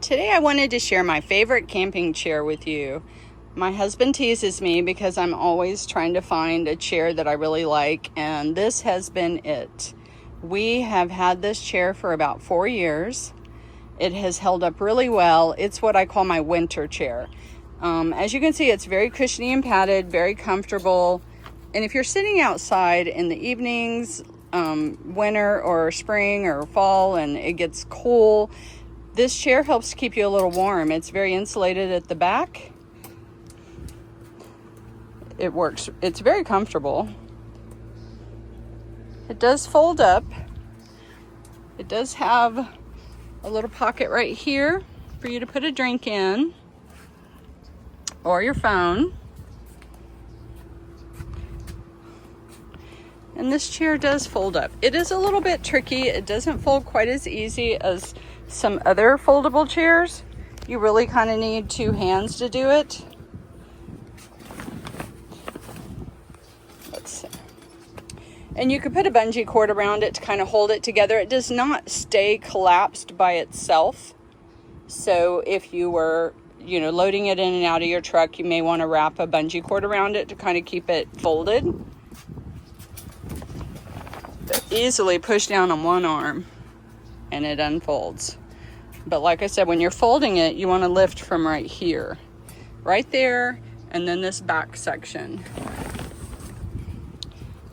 Today I wanted to share my favorite camping chair with you. My husband teases me because I'm always trying to find a chair that I really like, and this has been it. We have had this chair for about 4 years. It has held up really well. It's what I call my winter chair. As you can see, it's very cushiony and padded, very comfortable. And if you're sitting outside in the evenings, winter or spring or fall, and it gets cool, this chair helps keep you a little warm. It's very insulated at the back. It works. It's very comfortable. It does fold up. It does have a little pocket right here for you to put a drink in or your phone. And this chair does fold up. It is a little bit tricky. It doesn't fold quite as easy as some other foldable chairs. You really kind of need two hands to do it. Let's see. And you could put a bungee cord around it to kind of hold it together. It does not stay collapsed by itself. So if you were, loading it in and out of your truck, you may want to wrap a bungee cord around it to kind of keep it folded. But easily push down on one arm and it unfolds. But like I said, when you're folding it, you want to lift from right here, right there, and then this back section,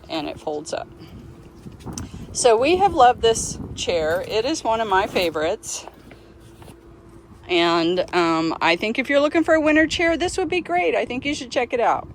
and it folds up. So we have loved this chair. It is one of my favorites. And I think if you're looking for a winter chair, this would be great. I think you should check it out.